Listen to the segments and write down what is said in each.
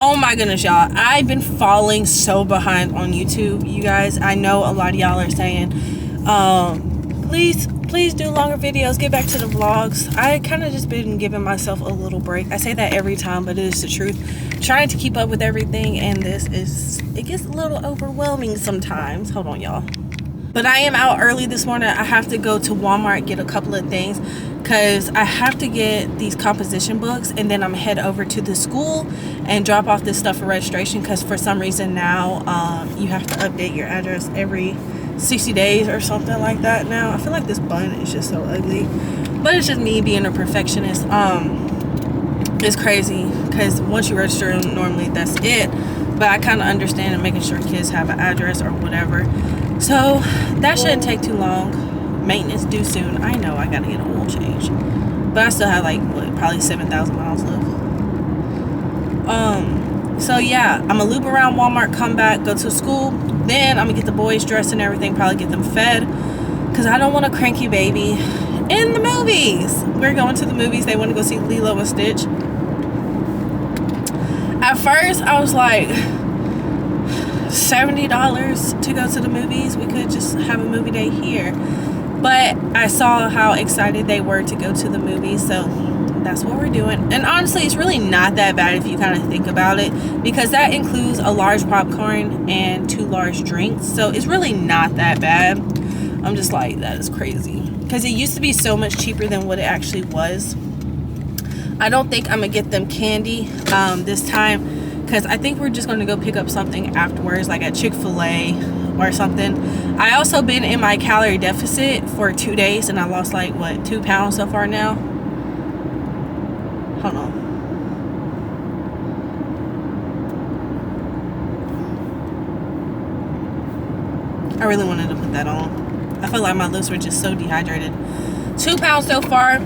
Oh my goodness, y'all. I've been falling so behind on YouTube, you guys. I know a lot of y'all are saying, please do longer videos, get back to the vlogs. I kind of just been giving myself a little break. I say that every time, but it is the truth. Trying to keep up with everything, and it gets a little overwhelming sometimes. Hold on, y'all. But I am out early this morning. I have to go to Walmart, get a couple of things, because I have to get these composition books, and then I'm head over to the school and drop off this stuff for registration, because for some reason now you have to update your address every 60 days or something like that now. I feel like this bun is just so ugly, but it's just me being a perfectionist. It's crazy because once you register, normally that's it, but I kind of understand and making sure kids have an address or whatever, so that shouldn't take too long. Maintenance due soon. I know I gotta get an oil change, but I still have like probably 7,000 miles left. So yeah, I'm gonna loop around Walmart, come back, go to school, then I'm gonna get the boys dressed and everything, probably get them fed, because I don't want a cranky baby in the movies. We're going to the movies. They want to go see Lilo and Stitch. At first I was like, $70 to go to the movies. We could just have a movie day here, but I saw how excited they were to go to the movies, so that's what we're doing. And honestly, it's really not that bad if you kind of think about it, because that includes a large popcorn and 2 large drinks, so it's really not that bad. I'm just like, that is crazy, because it used to be so much cheaper than what it actually was. I don't think I'm gonna get them candy this time, because I think we're just going to go pick up something afterwards, like at Chick-fil-A or something. I also been in my calorie deficit for 2 days, and I lost like, what, 2 pounds so far now? Hold on. I really wanted to put that on. I felt like my lips were just so dehydrated. 2 pounds so far.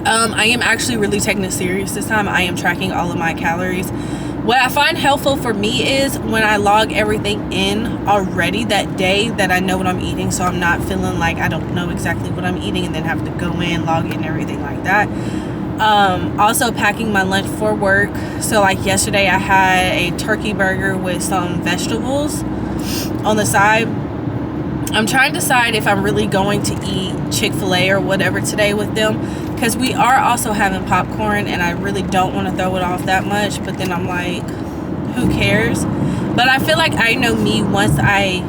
I am actually really taking this serious this time. I am tracking all of my calories. What I find helpful for me is when I log everything in already that day, that I know what I'm eating, so I'm not feeling like I don't know exactly what I'm eating and then have to go in, log in, everything like that. Also packing my lunch for work. So like yesterday I had a turkey burger with some vegetables on the side. I'm trying to decide if I'm really going to eat Chick-fil-A or whatever today with them, because we are also having popcorn and I really don't want to throw it off that much, but then I'm like, who cares? But I feel like I know me, once I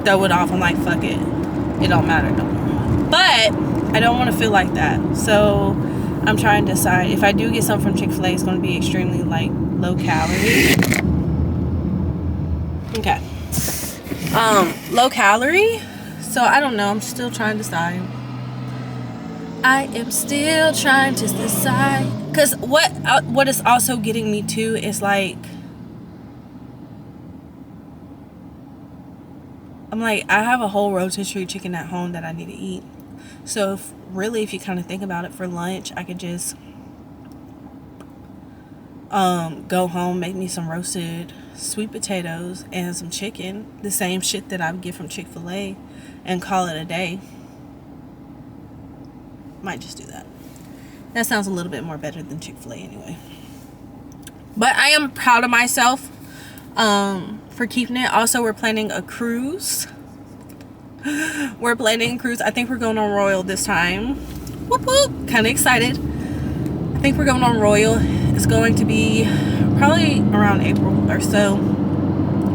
throw it off, I'm like, fuck it, it don't matter no more. But I don't want to feel like that, so I'm trying to decide. If I do get something from Chick-fil-A, it's going to be extremely like low calorie. Okay. Low calorie, so I don't know. I'm still trying to decide. I am still trying to decide, because what is also getting me too is like, I'm like, I have a whole rotisserie chicken at home that I need to eat. So if you kind of think about it, for lunch I could just go home, make me some roasted sweet potatoes and some chicken, the same shit that I would get from Chick-fil-A, and call it a day. Might just do that. That sounds a little bit more better than Chick-fil-A anyway. But I am proud of myself for keeping it. Also, we're planning a cruise. We're planning a cruise. I think we're going on Royal this time. Whoop whoop. Kind of excited. I think we're going on Royal. It's going to be probably around April or so.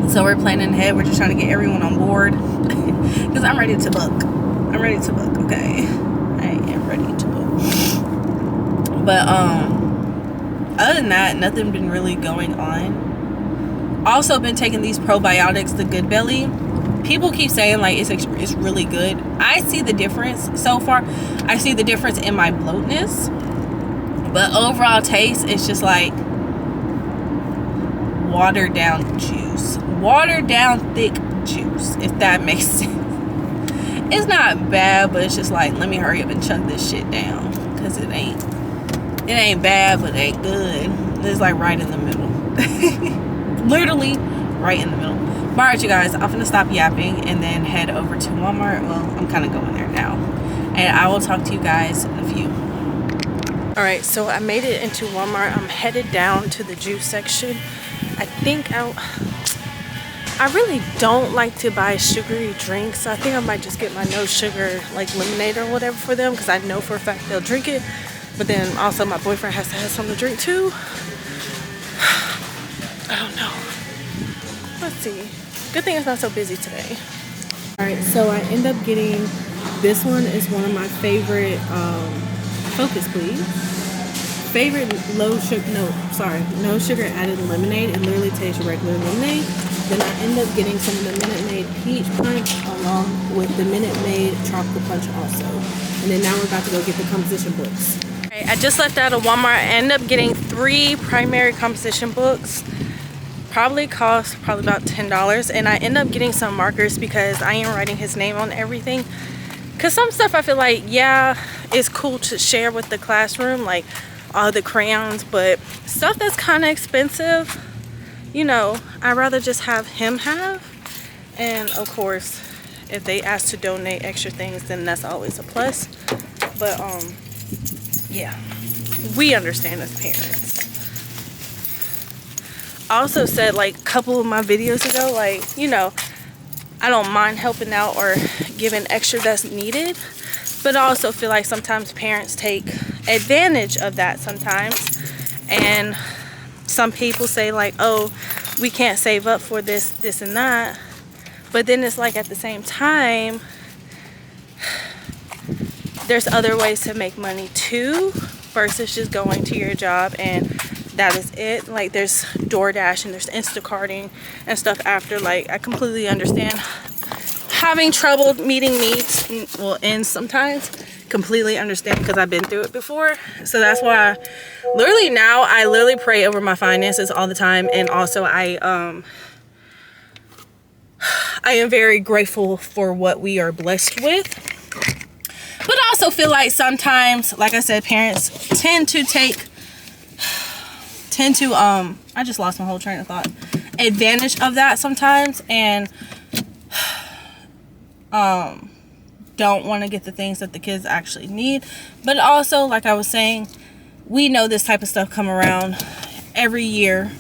So we're planning ahead. We're just trying to get everyone on board, because I'm ready to book. I'm ready to book, okay? I am ready to book. But other than that, nothing been really going on. Also been taking these probiotics, the Good Belly. People keep saying like it's really good. I see the difference so far. I see the difference in my bloatness, but overall taste, it's just like watered down juice, watered down thick juice, if that makes sense. It's not bad, but it's just like, let me hurry up and chug this shit down, because it ain't bad, but it ain't good. It's like right in the middle. Literally right in the middle. But alright, you guys, I'm gonna stop yapping and then head over to Walmart. Well, I'm kind of going there now, and I will talk to you guys in a few. All right, so I made it into Walmart. I'm headed down to the juice section. I really don't like to buy sugary drinks. So I think I might just get my no sugar like lemonade or whatever for them, because I know for a fact they'll drink it. But then also my boyfriend has to have something to drink too. I don't know. Let's see. Good thing it's not so busy today. All right, so I end up getting, this one is one of my favorite, focus please. Favorite no sugar added lemonade. It literally tastes regular lemonade. Then I end up getting some of the Minute Maid peach punch along with the Minute Maid tropical punch also. And then now we're about to go get the composition books. Okay, I just left out of Walmart. I ended up getting 3 primary composition books. Probably cost about $10. And I end up getting some markers because I am writing his name on everything. Because some stuff I feel like, yeah, it's cool to share with the classroom, like all the crayons, but stuff that's kind of expensive, you know, I'd rather just have him have. And of course, if they ask to donate extra things, then that's always a plus. But yeah, we understand as parents. I also said like a couple of my videos ago, like, you know, I don't mind helping out or giving extra that's needed, but I also feel like sometimes parents take advantage of that sometimes. And some people say like, oh, we can't save up for this and that. But then it's like at the same time, there's other ways to make money too, versus just going to your job and that is it. Like there's DoorDash and there's Instacarting and stuff after. Like I completely understand having trouble meeting needs will end sometimes. Completely understand, because I've been through it before. So that's why literally now I literally pray over my finances all the time. And also I am very grateful for what we are blessed with. But I also feel like sometimes, like I said, parents tend to I just lost my whole train of thought, advantage of that sometimes, and don't want to get the things that the kids actually need. But also, like I was saying, we know this type of stuff come around every year,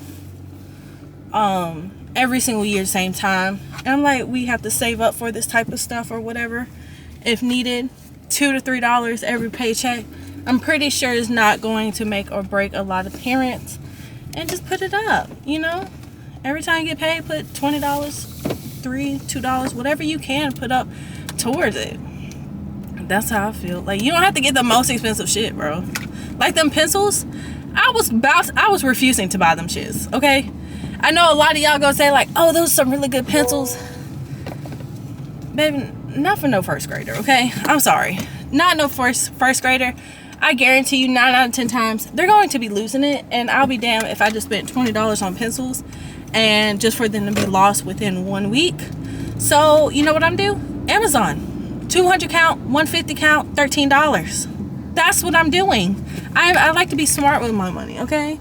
every single year, same time. And I'm like, we have to save up for this type of stuff or whatever if needed. $2 to $3 every paycheck, I'm pretty sure is not going to make or break a lot of parents. And just put it up, you know, every time you get paid, put $20, $3, $2, whatever you can put up towards it. That's how I feel. Like, you don't have to get the most expensive shit, bro. Like them pencils, I was refusing to buy them shits, okay? I know a lot of y'all gonna say like, oh, those are some really good pencils. Baby, not for no first grader, okay? I'm sorry, not no first grader. I guarantee you 9 out of 10 times they're going to be losing it, and I'll be damned if I just spent $20 on pencils and just for them to be lost within 1 week. So you know what I'm do? Amazon, 200 count, 150 count, $13. That's what I'm doing. I like to be smart with my money, okay?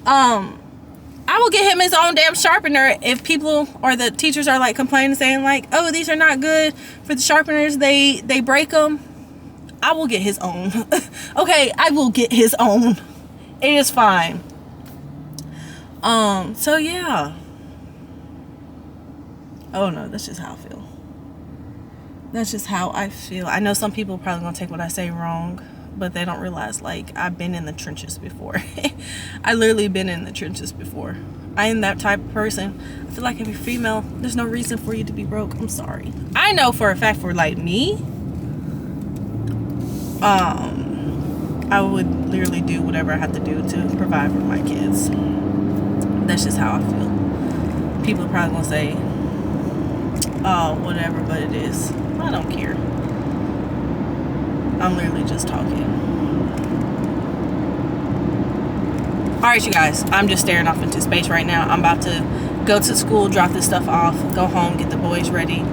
I will get him his own damn sharpener if people or the teachers are like complaining, saying like, oh, these are not good for the sharpeners, they break them. I will get his own. Okay, I will get his own. It is fine. So yeah. Oh no, that's just how I feel. That's just how I feel. I know some people are probably gonna take what I say wrong, but they don't realize like I've been in the trenches before. I literally been in the trenches before. I am that type of person. I feel like if you're female, there's no reason for you to be broke. I'm sorry. I know for a fact, for like me, I would literally do whatever I have to do to provide for my kids. That's just how I feel. People are probably gonna say, oh, whatever, but it is. I don't care. I'm literally just talking. Alright, you guys, I'm just staring off into space right now. I'm about to go to school, drop this stuff off, go home, get the boys ready.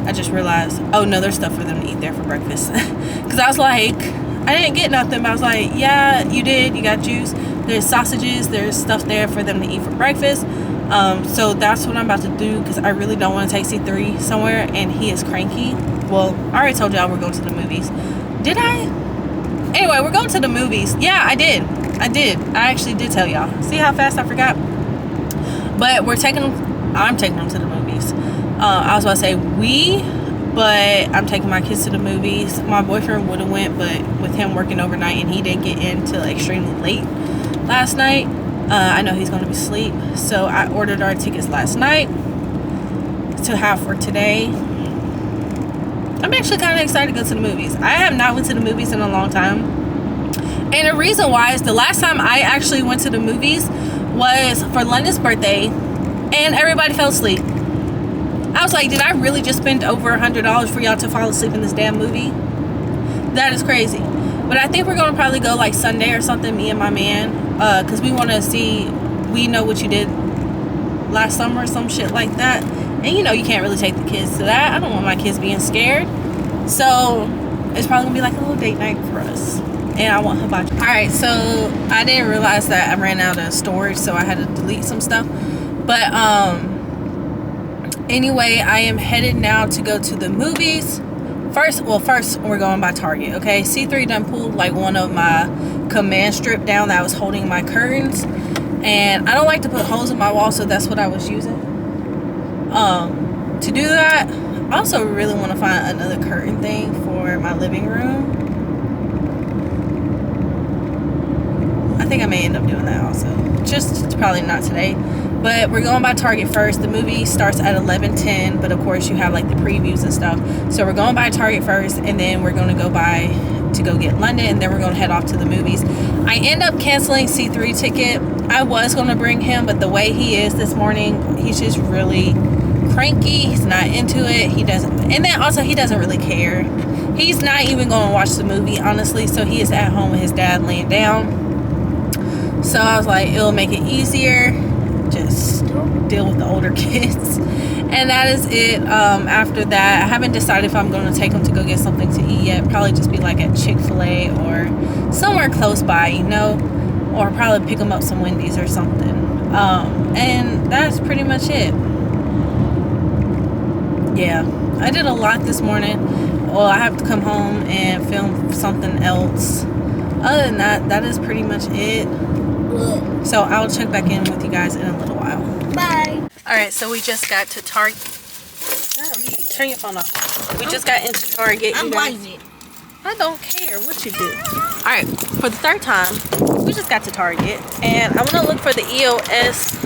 I just realized, oh no, there's stuff for them to eat there for breakfast. Because I was like, I didn't get nothing, but I was like, yeah, you did. You got juice. There's sausages. There's stuff there for them to eat for breakfast. So that's what I'm about to do, because I really don't want to take C3 somewhere and he is cranky. Well, I already told y'all we're going to the movies. Did I? Anyway, we're going to the movies. Yeah, I did. I actually did tell y'all. See how fast I forgot? But I'm taking them to the movies. I was about to say but I'm taking my kids to the movies. My boyfriend would have went, but with him working overnight and he didn't get in till extremely late last night, I know he's going to be asleep. So I ordered our tickets last night to have for today. I'm actually kind of excited to go to the movies. I have not went to the movies in a long time. And the reason why is the last time I actually went to the movies was for London's birthday and everybody fell asleep. I was like, did I really just spend over $100 for y'all to fall asleep in this damn movie? That is crazy. But I think we're going to probably go like Sunday or something, me and my man. Because we want to see We Know What You Did Last Summer or some shit like that. And you know you can't really take the kids to that. I don't want my kids being scared. So it's probably going to be like a little date night for us. And I want hibachi. Alright, so I didn't realize that I ran out of storage. So I had to delete some stuff. But anyway, I am headed now to go to the movies. First we're going by Target, okay? C3 done pulled like one of my command strip down that was holding my curtains. And I don't like to put holes in my wall, so that's what I was using. To do that, I also really want to find another curtain thing for my living room. I think I may end up doing that also. Just probably not today. But we're going by Target first. The movie starts at 11:10, but of course you have like the previews and stuff. So we're going by Target first, and then we're going to go get London, and then we're going to head off to the movies. I end up canceling C3 ticket. I was going to bring him, but the way he is this morning, he's just really cranky. He's not into it. He doesn't really care. He's not even going to watch the movie, honestly. So he is at home with his dad laying down. So I was like, it'll make it easier. Just deal with the older kids. And that is it. After that, I haven't decided if I'm going to take them to go get something to eat yet. Probably just be like at Chick-fil-A or somewhere close by, you know, or probably pick them up some Wendy's or something. And that's pretty much it. Yeah, I did a lot this morning. Well, I have to come home and film something else. Other than that, that is pretty much it. So I'll check back in with you guys in a little while. Bye. Alright, so we just got to Target. Turn your phone off. We just got into Target. I'm lazy. I don't care what you do. Alright, for the third time, we just got to Target. And I'm going to look for the EOS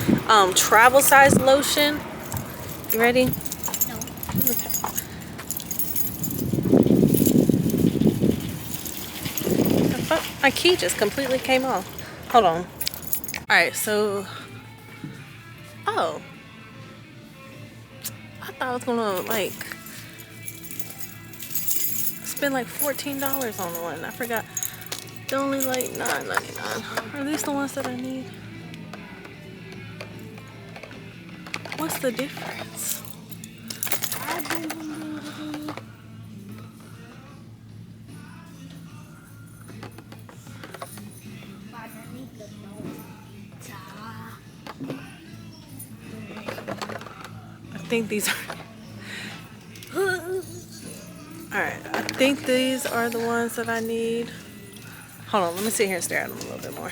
travel size lotion. You ready? No. Okay. My key just completely came off. Hold on. Alright, so... Oh. I thought I was gonna, like... spend like $14 on the one. I forgot. They're only like $9.99. Are these the ones that I need? What's the difference? I think these are... Alright, I think these are the ones that I need. Hold on, let me sit here and stare at them a little bit more.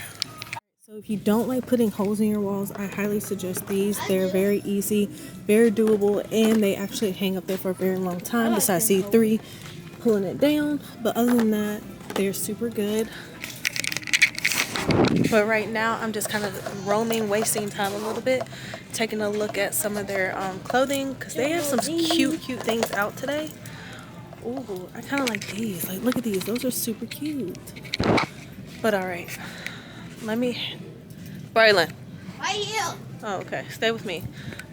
So if you don't like putting holes in your walls, I highly suggest these. They're very easy, very doable, and they actually hang up there for a very long time, besides C3 pulling it down. But other than that, they're super good. But right now, I'm just kind of roaming, wasting time a little bit, taking a look at some of their clothing, because they have some cute things out today. Ooh, I kind of like these. Like, look at these. Those are super cute. But all right, let me... Braylon. Right here. Oh, okay. Stay with me.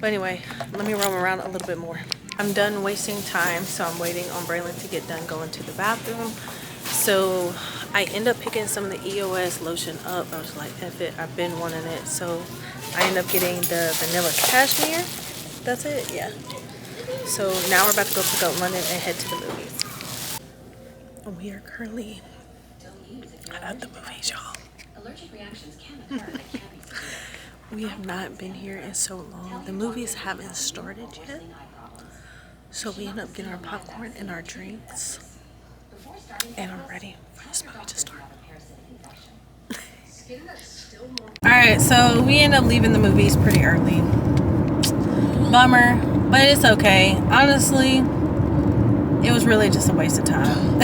But anyway, let me roam around a little bit more. I'm done wasting time, so I'm waiting on Braylon to get done going to the bathroom. So I end up picking some of the EOS lotion up. I was like, F it, I've been wanting it. So I end up getting the vanilla cashmere. That's it, yeah. So now we're about to go pick up London and head to the movies. We are currently at the movies, y'all. We have not been here in so long. The movies haven't started yet. So we end up getting our popcorn and our drinks. And I'm ready for this movie just started. Alright, so we end up leaving the movies pretty early. Bummer, but it's okay. Honestly, it was really just a waste of time.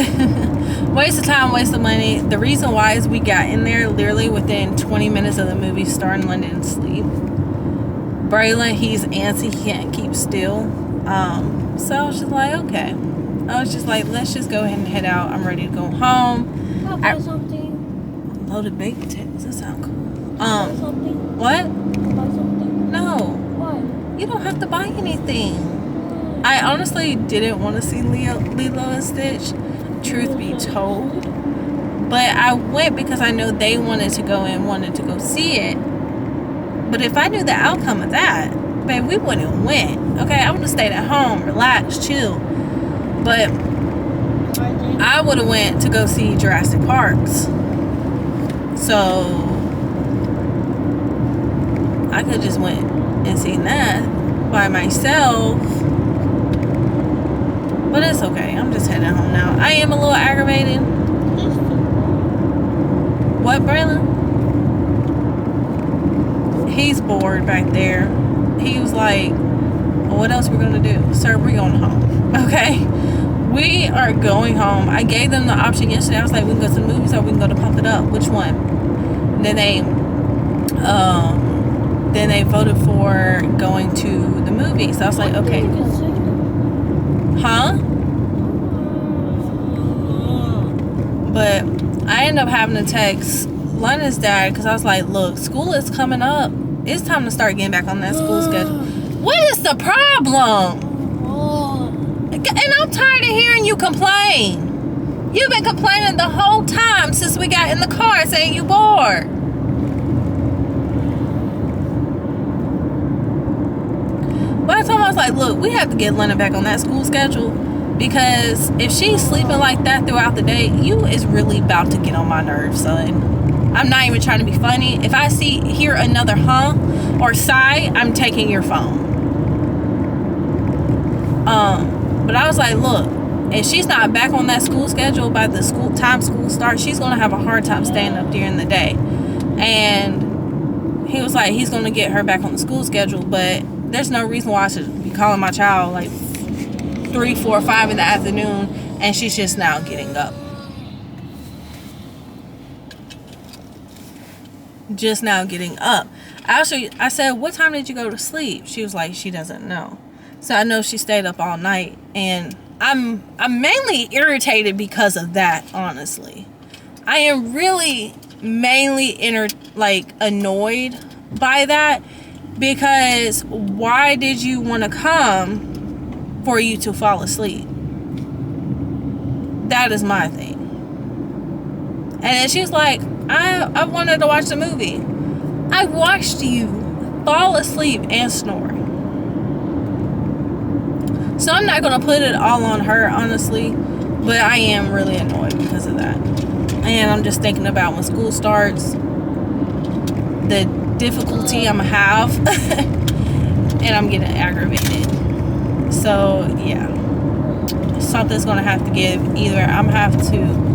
Waste of time, waste of money. The reason why is we got in there literally within 20 minutes of the movie starting. London sleep. Braylon, he's antsy, he can't keep still. So I was just like, okay. I was just like, let's just go ahead and head out. I'm ready to go home. Can I buy something? Loaded baked potatoes. That sounds cool. Something? What? Can I buy something? No. Why? You don't have to buy anything. I honestly didn't want to see Lilo and Stitch, truth be told. But I went because I know they wanted to go and wanted to go see it. But if I knew the outcome of that, babe, we wouldn't have went. Okay, I would have stayed at home, relaxed, chill. But I would have went to go see Jurassic Parks. So I could just went and seen that by myself. But it's okay. I'm just heading home now. I am a little aggravated. What, Braylon? He's bored back there. He was like, well, what else we're going to do? Sir, we're going home. Okay? We are going home. I gave them the option yesterday. I was like, we can go to the movies or we can go to Pump It Up. Which one? And then they voted for going to the movies. So I was like, okay. Huh? But I ended up having to text London's dad because I was like, look, school is coming up. It's time to start getting back on that school schedule. What is the problem? And I'm tired of hearing you complain. You've been complaining the whole time since we got in the car saying you bored. But I told him, I was like, look, we have to get London back on that school schedule. Because if she's sleeping like that throughout the day, you is really about to get on my nerves, son. I'm not even trying to be funny. If I hear another or sigh, I'm taking your phone. But I was like, look, if she's not back on that school schedule by the school starts, she's gonna have a hard time staying up during the day. And he was like, he's gonna get her back on the school schedule, but there's no reason why I should be calling my child like 3, 4, 5 in the afternoon and she's just now getting up. Just now getting up. I said, what time did you go to sleep? She was like, she doesn't know. So I know she stayed up all night, and I'm mainly irritated because of that, honestly. I am really mainly annoyed by that, because why did you want to come for you to fall asleep? That is my thing. And then she was like, I wanted to watch the movie. I watched you fall asleep and snore. So I'm not going to put it all on her, honestly. But I am really annoyed because of that. And I'm just thinking about when school starts, the difficulty I'm going to have. And I'm getting aggravated. So, yeah. Something's going to have to give. Either I'm going to have to...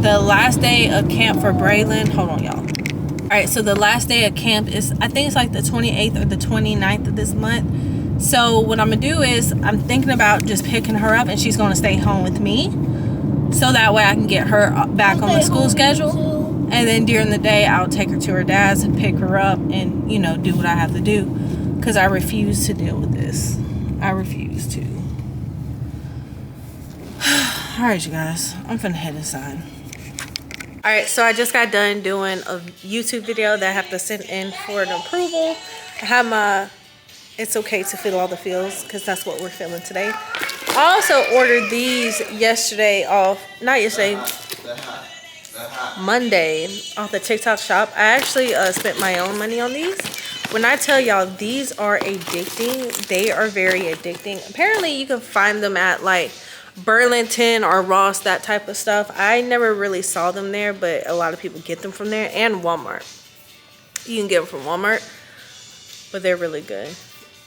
The last day of camp for Braylon... Hold on, y'all. Alright, so the last day of camp is... I think it's like the 28th or the 29th of this month. So what I'm going to do is... I'm thinking about just picking her up and she's going to stay home with me. So that way I can get her back on the school schedule. And then during the day, I'll take her to her dad's and pick her up and, you know, do what I have to do. Because I refuse to deal with this. I refuse to. Alright, you guys. I'm finna head inside. Alright, so I just got done doing a YouTube video that I have to send in for an approval. I have my It's Okay to Feel All the Feels, because that's what we're feeling today. I also ordered these yesterday Monday off the TikTok shop. I actually spent my own money on these. When I tell y'all, these are addicting. They are very addicting. Apparently, you can find them at like Burlington or Ross, that type of stuff. I never really saw them there, but a lot of people get them from there, and Walmart. You can get them from Walmart, but they're really good.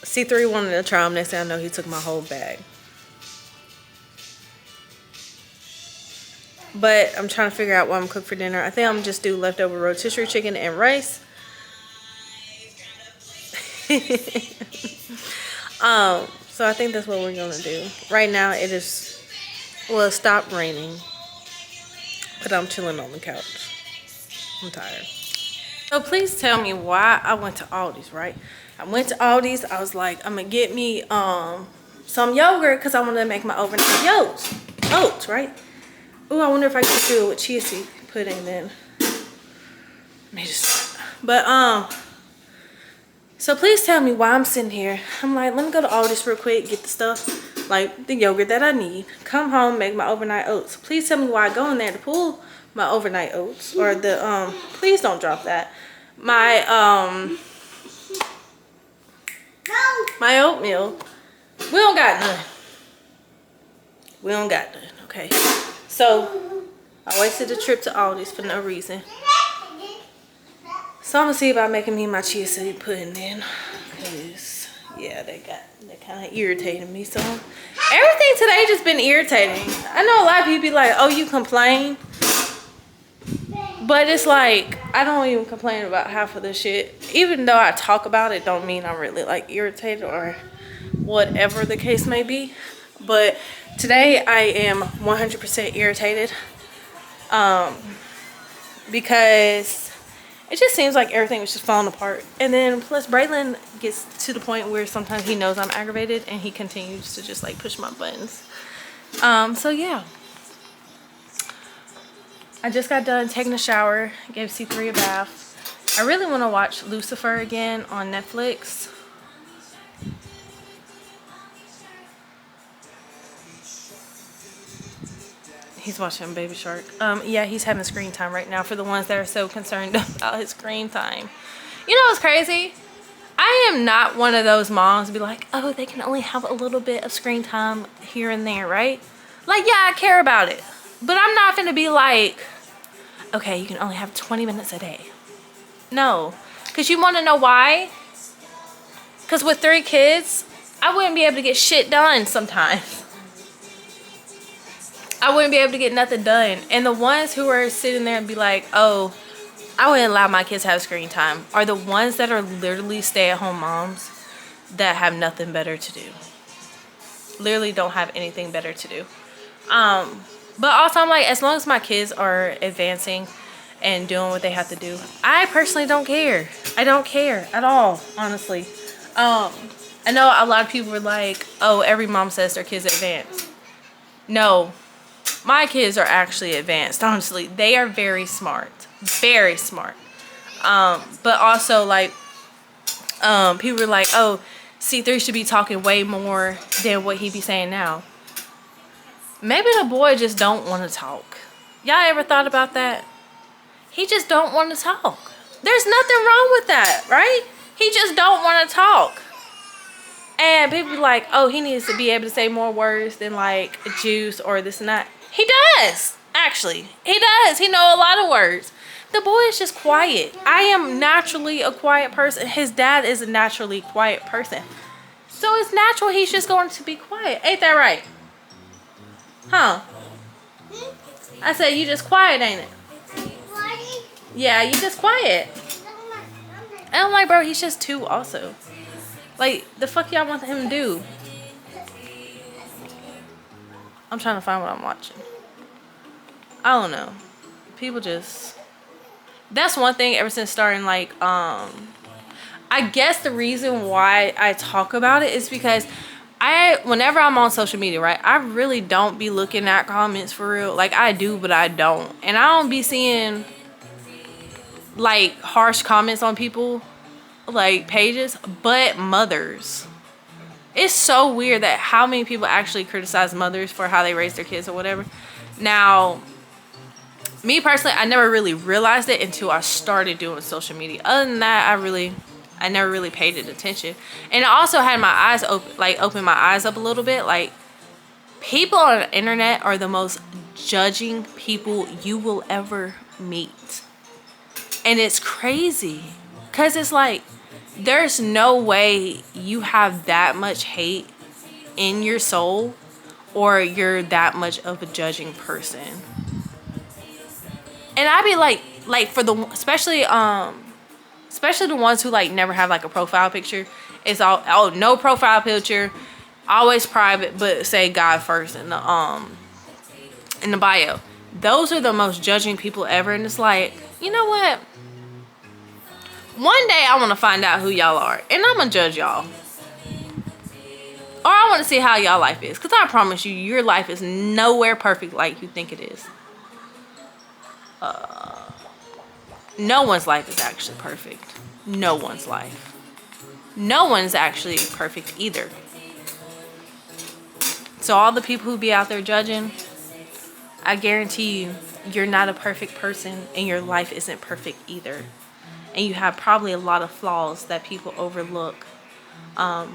C3 wanted to try them. Next thing I know, he took my whole bag. But I'm trying to figure out what I'm cooking for dinner. I think I'm just do leftover rotisserie chicken and rice. So I think that's what we're gonna do. Right now it is, well, it stopped raining, but I'm chilling on the couch. I'm tired. So please tell me why I went to Aldi's, right? I went to Aldi's. I was like, I'm gonna get me some yogurt because I want to make my overnight oats, right? Ooh, I wonder if I can do it with chia seed pudding then. Let me just, but so please tell me why I'm sitting here. I'm like, let me go to Aldi's real quick, get the stuff, like the yogurt that I need, come home, make my overnight oats. Please tell me why I go in there to pull my overnight oats, or the please don't drop that. My my oatmeal. We don't got none. We don't got none, okay? So I wasted a trip to Aldi's for no reason. So I'm gonna see about making me my chia seed pudding then, cause yeah, they kind of irritating me. So everything today just been irritating. I know a lot of people be like, oh, you complain, but it's like I don't even complain about half of the shit. Even though I talk about it, don't mean I'm really like irritated or whatever the case may be. But today I am 100% irritated, because it just seems like everything was just falling apart. And then plus Braylon gets to the point where sometimes he knows I'm aggravated and he continues to just like push my buttons. So yeah. I just got done taking a shower, gave C3 a bath. I really want to watch Lucifer again on Netflix. He's watching Baby Shark. Yeah, he's having screen time right now for the ones that are so concerned about his screen time. You know what's crazy? I am not one of those moms to be like, oh, they can only have a little bit of screen time here and there, right? Like, yeah, I care about it. But I'm not gonna be like, okay, you can only have 20 minutes a day. No. Because you want to know why? Because with 3 kids, I wouldn't be able to get shit done sometimes. I wouldn't be able to get nothing done. And the ones who are sitting there and be like, oh, I wouldn't allow my kids to have screen time, are the ones that are literally stay-at-home moms that have nothing better to do. Literally don't have anything better to do. But also I'm like, as long as my kids are advancing and doing what they have to do, I personally don't care. I don't care at all, honestly. I know a lot of people were like, oh, every mom says their kids advance. No. My kids are actually advanced, honestly. They are very smart. Very smart. But also, like, people were like, oh, C3 should be talking way more than what he be saying now. Maybe the boy just don't want to talk. Y'all ever thought about that? He just don't want to talk. There's nothing wrong with that, right? He just don't want to talk. And people be like, oh, he needs to be able to say more words than like juice or this and that. He does, actually. He does. He know a lot of words. The boy is just quiet. I am naturally a quiet person. His dad is a naturally quiet person. So it's natural he's just going to be quiet. Ain't that right? Huh? I said you just quiet, ain't it? Yeah, you just quiet. And I'm like, bro, he's just 2 also. Like, the fuck y'all want him to do? I'm trying to find what I'm watching. I don't know. People just... That's one thing ever since starting, like, I guess the reason why I talk about it is because whenever I'm on social media, right, I really don't be looking at comments for real. Like, I do, but I don't. And I don't be seeing, like, harsh comments on people, like, pages, but mothers. It's so weird that how many people actually criticize mothers for how they raise their kids or whatever. Now, me personally, I never really realized it until I started doing social media. Other than that, I never really paid it attention. And it also had my eyes open, like opened my eyes up a little bit. Like, people on the internet are the most judging people you will ever meet. And it's crazy. Because it's like, there's no way you have that much hate in your soul or you're that much of a judging person. And I be like for the especially the ones who like never have like a profile picture. It's all, oh, no profile picture, always private, but say God first in the bio. Those are the most judging people ever, and it's like, you know what? One day I want to find out who y'all are, and I'm gonna judge y'all. Or I want to see how y'all life is, because I promise you, your life is nowhere perfect like you think it is. No one's life is actually perfect. No one's life. No one's actually perfect either. So all the people who be out there judging, I guarantee you, you're not a perfect person, and your life isn't perfect either. And you have probably a lot of flaws that people overlook. But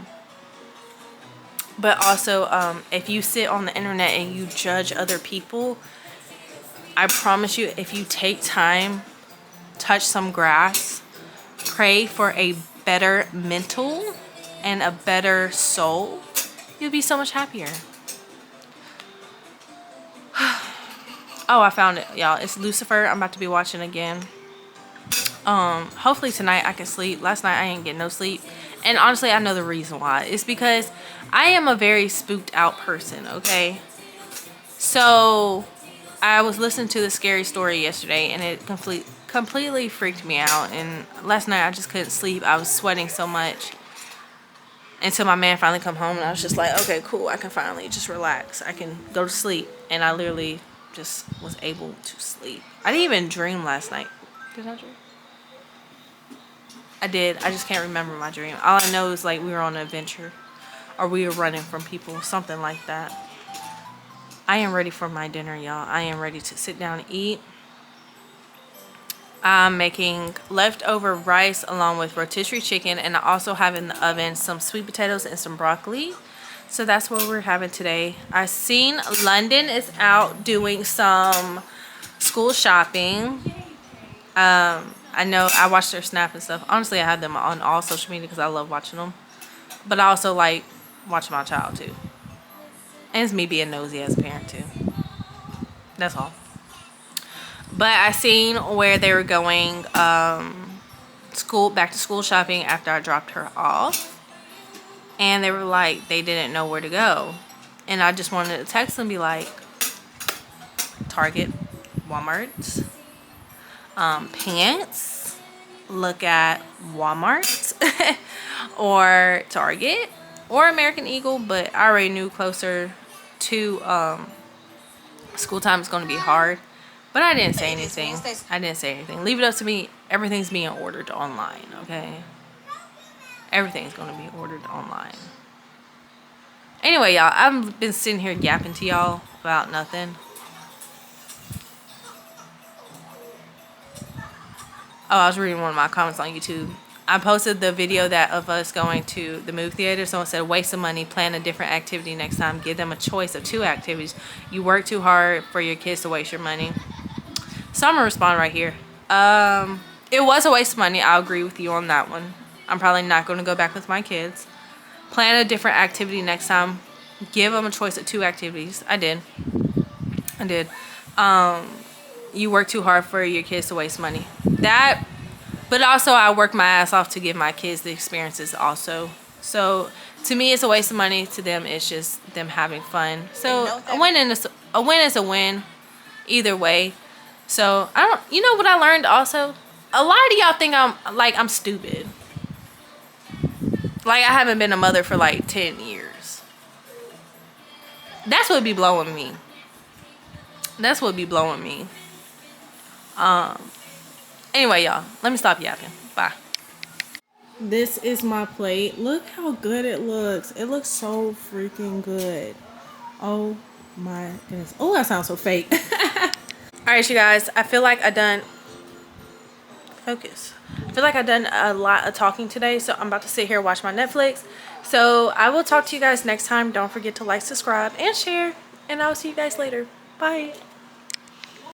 also, if you sit on the internet and you judge other people, I promise you, if you take time, touch some grass, pray for a better mental and a better soul, you'll be so much happier. Oh, I found it, y'all. It's Lucifer. I'm about to be watching again. Hopefully tonight I can sleep. Last night I didn't get no sleep. And honestly, I know the reason why. It's because I am a very spooked out person, okay? So I was listening to the scary story yesterday, and it completely freaked me out. And last night I just couldn't sleep. I was sweating so much until my man finally come home, and I was just like, okay, cool, I can finally just relax. I can go to sleep. And I literally just was able to sleep. I didn't even dream last night. Did I dream? I did. I just can't remember my dream. All I know is like we were on an adventure, or we were running from people, something like that. I am ready for my dinner, y'all. I am ready to sit down and eat. I'm making leftover rice along with rotisserie chicken, and I also have in the oven some sweet potatoes and some broccoli. So that's what we're having today. I seen London is out doing some school shopping. I know I watched their Snap and stuff. Honestly, I had them on all social media because I love watching them. But I also like watching my child too. And it's me being nosy as a parent too. That's all. But I seen where they were going back to school shopping after I dropped her off. And they were like, they didn't know where to go. And I just wanted to text them and be like, Target, Walmart, pants, look at Walmart or Target or American Eagle. But I already knew closer to school time is going to be hard. But I didn't say anything. I didn't say anything. Leave it up to me. Everything's being ordered online, okay? Everything's going to be ordered online. Anyway, y'all, I've been sitting here yapping to y'all about nothing. Oh, I was reading one of my comments on YouTube. I posted the video of us going to the movie theater. Someone said, waste of money, plan a different activity next time. Give them a choice of 2 activities. You work too hard for your kids to waste your money. So I'm going to respond right here. It was a waste of money. I'll agree with you on that one. I'm probably not going to go back with my kids. Plan a different activity next time. Give them a choice of 2 activities. I did. You work too hard for your kids to waste money. But also I work my ass off to give my kids the experiences also. So to me, it's a waste of money. To them, it's just them having fun. So a win is a win either way. So you know what I learned also? A lot of y'all think I'm stupid. Like I haven't been a mother for like 10 years. That's what be blowing me. Anyway, y'all, let me stop yapping. Bye. This is my plate. Look how good it looks. It looks so freaking good. Oh my goodness. Oh, that sounds so fake. Alright, you guys, I feel like I done a lot of talking today, so I'm about to sit here and watch my Netflix. So I will talk to you guys next time. Don't forget to like, subscribe, and share, and I'll see you guys later. Bye.